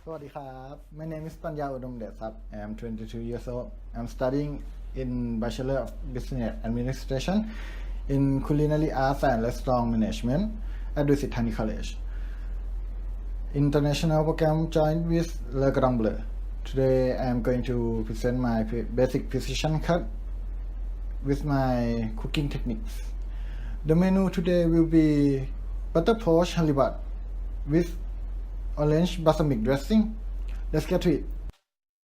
สวัสดีครับ My name is Panya อุดมเดชทรัพย์ I am 22 years old. I'm studying in Bachelor of Business Administration in Culinary Arts and Restaurant Management at Dusit Thani College. International program joined with Le Cordon Bleu. Today I am going to present my basic precision cut with my cooking techniques. The menu today will be butter poached halibut with orange balsamic dressing. Let's get to it.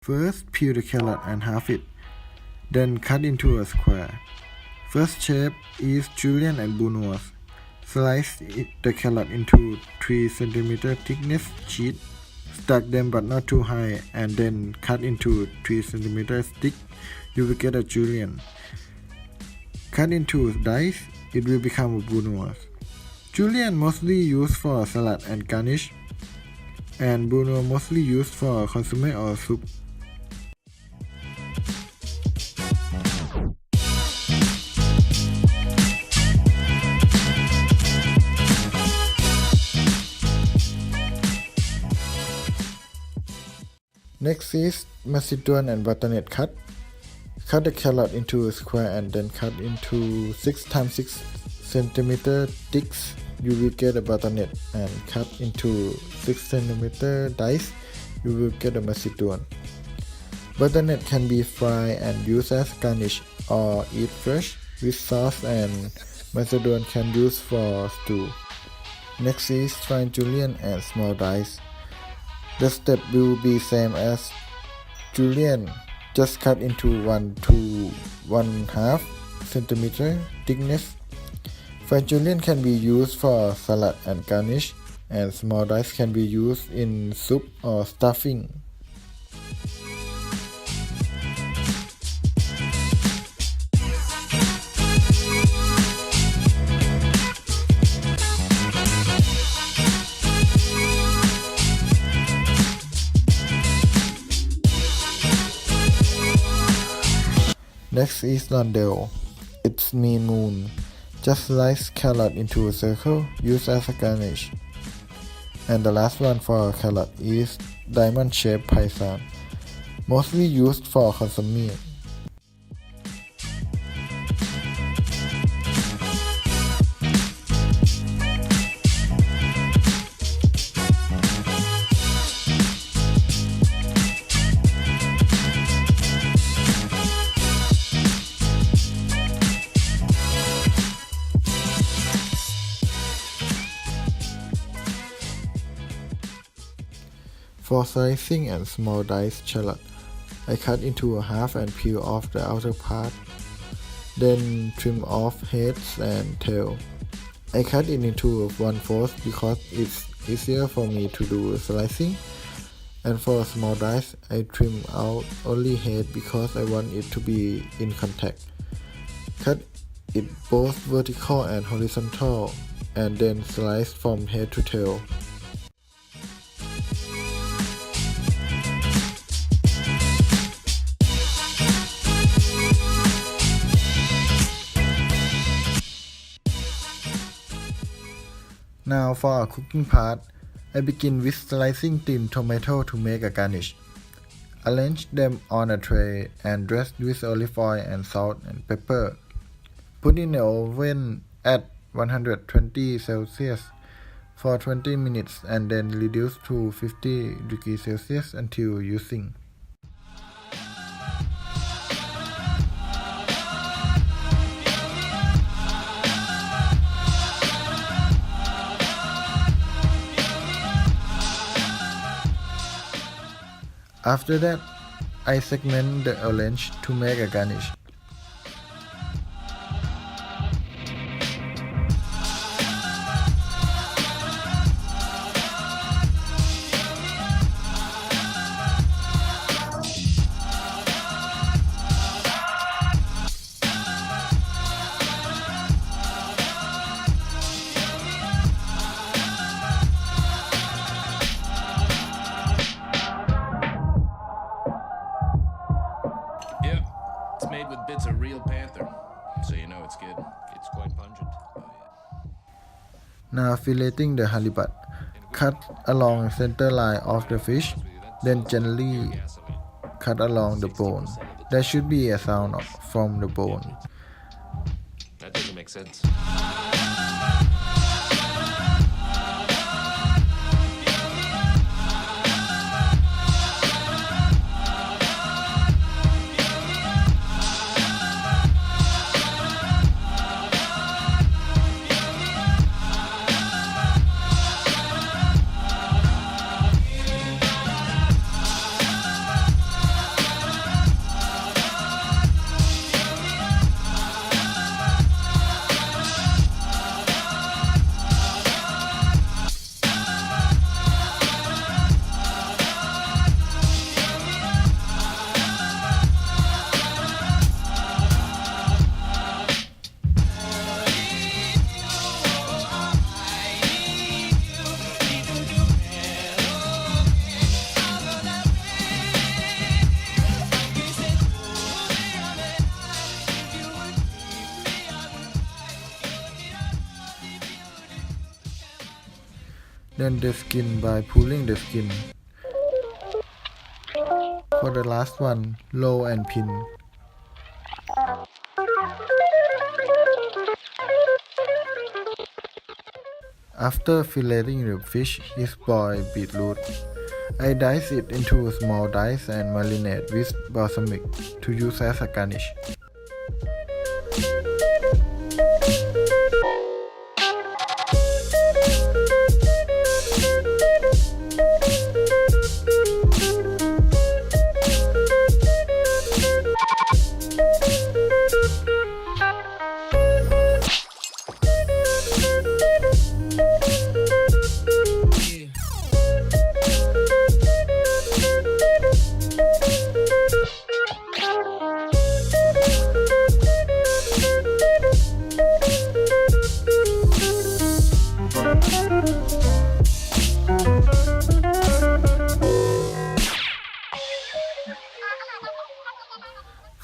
First, peel the carrot and half it, then cut into a square. First shape is julienne and brunoise. Slice the carrot into 3 cm thickness sheets. Stack them but not too high, and then cut into 3 cm thick. You will get a julienne. Cut into dice, it will become a brunoise. Julienne mostly used for salad and garnish, and brunoise mostly used for consomme or soup. Next is macedon and butternut cut. Cut the carrot into a square and then cut into 6 x 6 cm thick. You will get a butternut, and cut into 6 cm dice. You will get a macedon. Butternut can be fried and used as garnish or eat fresh with sauce, and macedon can use for stew. Next is fine julienne and small dice. The step will be same as julienne, just cut into 1 to 1/2 cm thickness. Fine julienne can be used for salad and garnish, and small dice can be used in soup or stuffing. Next is rondelle. It's mean moon. Just slice carrot into a circle, use as a garnish. And the last one for carrot is diamond shaped paisan, mostly used for consomme. For slicing and small diced shallot, I cut into a half and peel off the outer part, then trim off heads and tail. I cut it into 1/4 because it's easier for me to do slicing, and for small dice, I trim out only head because I want it to be in contact. Cut it both vertical and horizontal, and then slice from head to tail. Now for our cooking part, I begin with slicing thin tomato to make a garnish. Arrange them on a tray and dress with olive oil and salt and pepper. Put in the oven at 120 Celsius for 20 minutes, and then reduce to 50 degrees Celsius until using. After that, I segment the orange to make a garnish. Made with bits of real panther, so you know it's good. It's quite pungent. Now filleting the halibut. Cut along center line of the fish. Then gently cut along the bone. There should be a sound from the bone. That doesn't make sense. Then the skin by pulling the skin. For the last one, roll and pin. After filleting the fish is boiled beetroot. I dice it into small dice and marinate with balsamic to use as a garnish.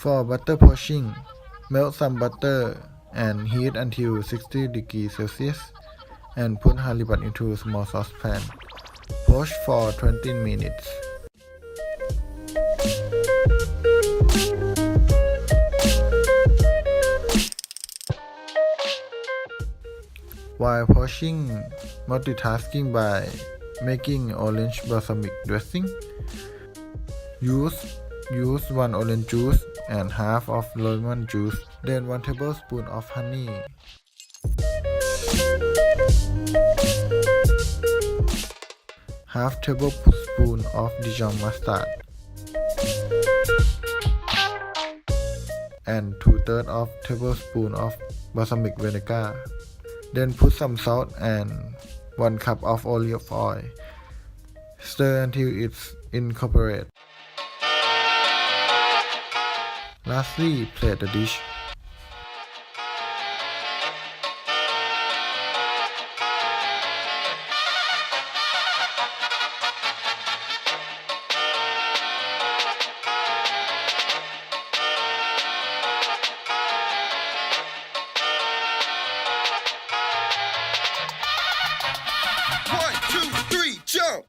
For butter poaching, melt some butter and heat until 60 degrees Celsius and put halibut into a small saucepan. Poach for 20 minutes. While poaching, multitasking by making orange balsamic dressing. Use 1 orange juice and half of lemon juice, then 1 tablespoon of honey. Half tablespoon of Dijon mustard. And 2/3 of tablespoon of balsamic vinegar. Then put some salt and 1 cup of olive oil. Stir until it's incorporated. Lastly, plate the dish. One, two, three, jump!